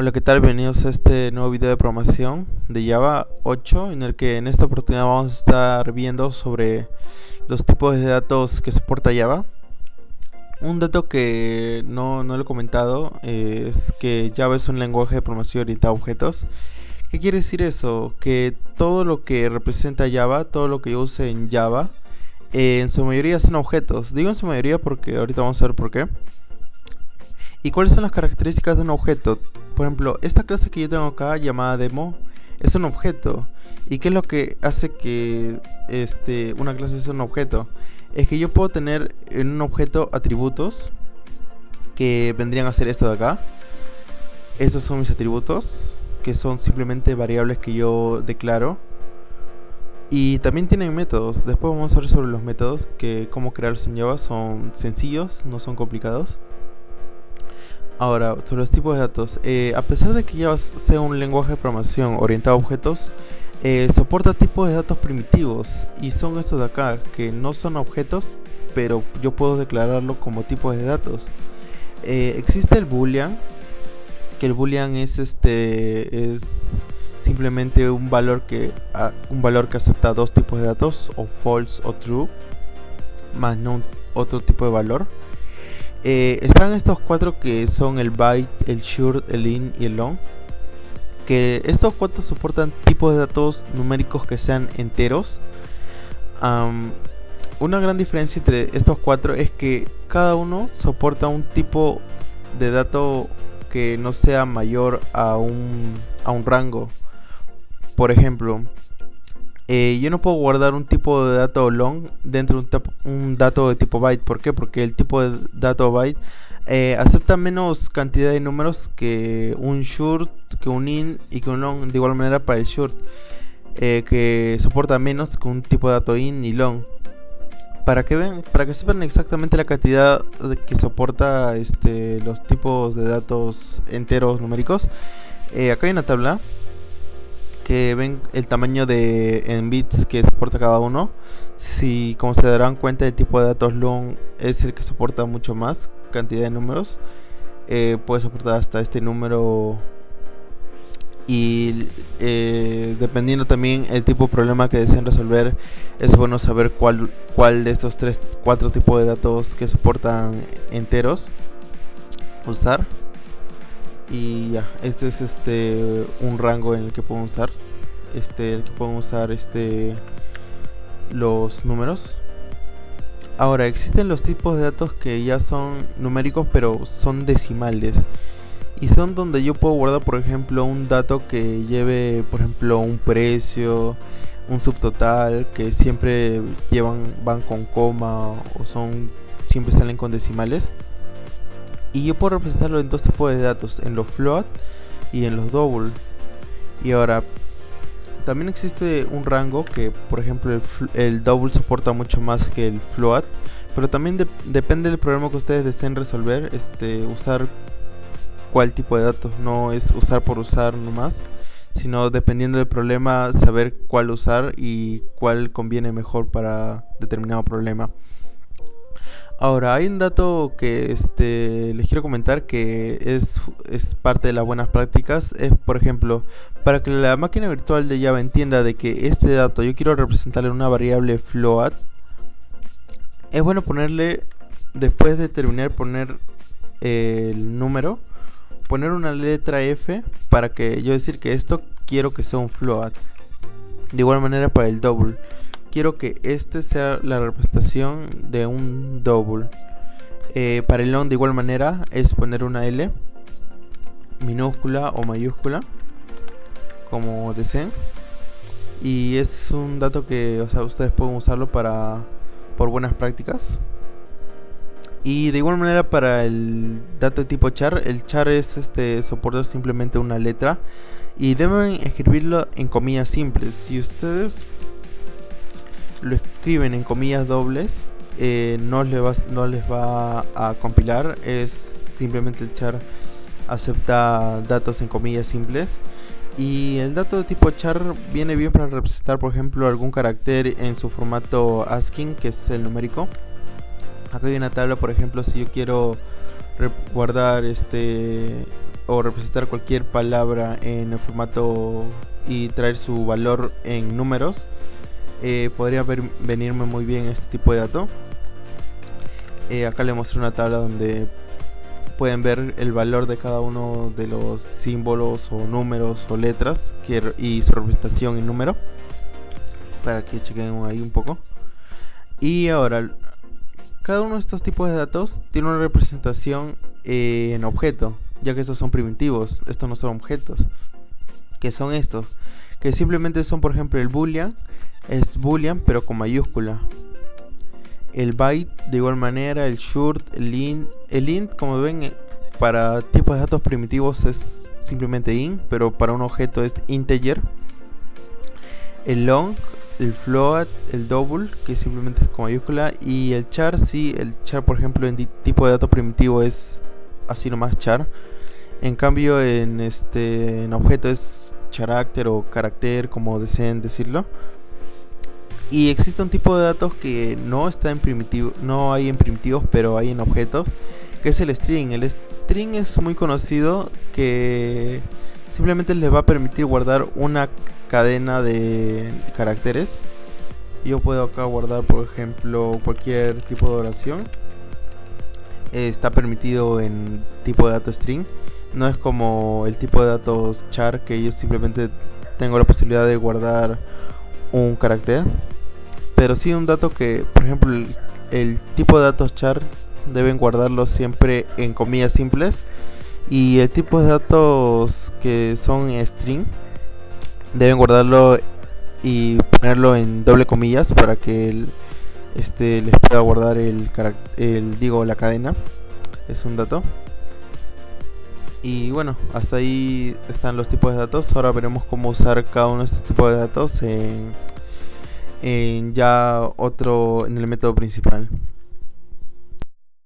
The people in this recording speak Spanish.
Hola, ¿qué tal? Bienvenidos a este nuevo video de programación de Java 8, en el que en esta oportunidad vamos a estar viendo sobre los tipos de datos que soporta Java. Un dato que no lo he comentado es que Java es un lenguaje de programación orientado a objetos. ¿Qué quiere decir eso? Que todo lo que representa Java, todo lo que yo use en Java, en su mayoría son objetos. Digo en su mayoría porque ahorita vamos a ver por qué. ¿Y cuáles son las características de un objeto? Por ejemplo, esta clase que yo tengo acá llamada demo es un objeto. ¿Y qué es lo que hace que una clase sea un objeto? Es que yo puedo tener en un objeto atributos que vendrían a ser esto de acá. Estos son mis atributos, que son simplemente variables que yo declaro. Y también tienen métodos. Después vamos a ver sobre los métodos, que cómo crearlos en Java. Son sencillos, no son complicados. Ahora, sobre los tipos de datos. A pesar de que Java sea un lenguaje de programación orientado a objetos, soporta tipos de datos primitivos. Y son estos de acá, que no son objetos, pero yo puedo declararlo como tipos de datos. Existe el boolean, que el boolean es simplemente un valor que acepta dos tipos de datos, o false o true, más no otro tipo de valor. Están estos cuatro que son el byte, el short, el int y el long. Que estos cuatro soportan tipos de datos numéricos que sean enteros. Una gran diferencia entre estos cuatro es que cada uno soporta un tipo de dato que no sea mayor a un rango. Por ejemplo, yo no puedo guardar un tipo de dato long dentro de un dato de tipo byte. ¿Por qué? Porque el tipo de dato byte acepta menos cantidad de números que un short, que un int y que un long. De igual manera para el short, que soporta menos que un tipo de dato int y long. Para que sepan exactamente la cantidad que soporta los tipos de datos enteros numéricos, acá hay una tabla que ven el tamaño en bits que soporta cada uno. Si, como se darán cuenta, el tipo de datos long es el que soporta mucho más cantidad de números. Puede soportar hasta este número. Y dependiendo también el tipo de problema que deseen resolver, es bueno saber cuál de estos 4 tipos de datos que soportan enteros usar. Y ya, este es un rango en el que puedo usar los números. Ahora, existen los tipos de datos que ya son numéricos pero son decimales, y son donde yo puedo guardar, por ejemplo, un dato que lleve, por ejemplo, un precio, un subtotal, que siempre van con coma, o siempre salen con decimales. Y yo puedo representarlo en dos tipos de datos, en los float y en los double. Y ahora, también existe un rango que, por ejemplo, el double soporta mucho más que el float. Pero también depende del problema que ustedes deseen resolver, usar cuál tipo de datos. No es usar por usar nomás, sino dependiendo del problema, saber cuál usar y cuál conviene mejor para determinado problema. Ahora, hay un dato que les quiero comentar, que es parte de las buenas prácticas. Es, por ejemplo, para que la máquina virtual de Java entienda de que este dato yo quiero representarle en una variable float, es bueno ponerle, después de terminar poner el número, poner una letra F para que yo decir que esto quiero que sea un float. De igual manera para el double, quiero que sea la representación de un double. Para el long, de igual manera, es poner una L minúscula o mayúscula, como deseen. Y es un dato que, ustedes pueden usarlo por buenas prácticas. Y de igual manera para el dato de tipo char, el char es soporta simplemente una letra y deben escribirlo en comillas simples. Si ustedes lo escriben en comillas dobles, no les va a compilar. Es simplemente el char acepta datos en comillas simples. Y el dato de tipo char viene bien para representar, por ejemplo, algún carácter en su formato ASCII, que es el numérico. Acá hay una tabla, por ejemplo, si yo quiero guardar o representar cualquier palabra en el formato y traer su valor en números, podría venirme muy bien este tipo de dato. Acá le muestro una tabla donde pueden ver el valor de cada uno de los símbolos o números o letras y su representación en número, para que chequen ahí un poco. Y ahora, cada uno de estos tipos de datos tiene una representación en objeto, ya que estos son primitivos, estos no son objetos. Que son estos, que simplemente son, por ejemplo, el boolean es boolean pero con mayúscula, el byte de igual manera, el short, el int como ven, para tipos de datos primitivos es simplemente int, pero para un objeto es integer, el long, el float, el double, que simplemente es con mayúscula, y el char, sí, el char por ejemplo en tipo de dato primitivo es así nomás char. En cambio en objeto es character o carácter, como deseen decirlo. Y existe un tipo de datos que no está en primitivo, no hay en primitivos, pero hay en objetos, que es el string. El string es muy conocido, que simplemente les va a permitir guardar una cadena de caracteres. Yo puedo acá guardar, por ejemplo, cualquier tipo de oración. Está permitido en tipo de dato string. No es como el tipo de datos char, que yo simplemente tengo la posibilidad de guardar un carácter. Pero sí un dato que, por ejemplo, el tipo de datos char deben guardarlo siempre en comillas simples. Y el tipo de datos que son string deben guardarlo y ponerlo en doble comillas para que les pueda guardar la cadena. Es un dato. Y bueno, hasta ahí están los tipos de datos. Ahora veremos cómo usar cada uno de estos tipos de datos en el método principal.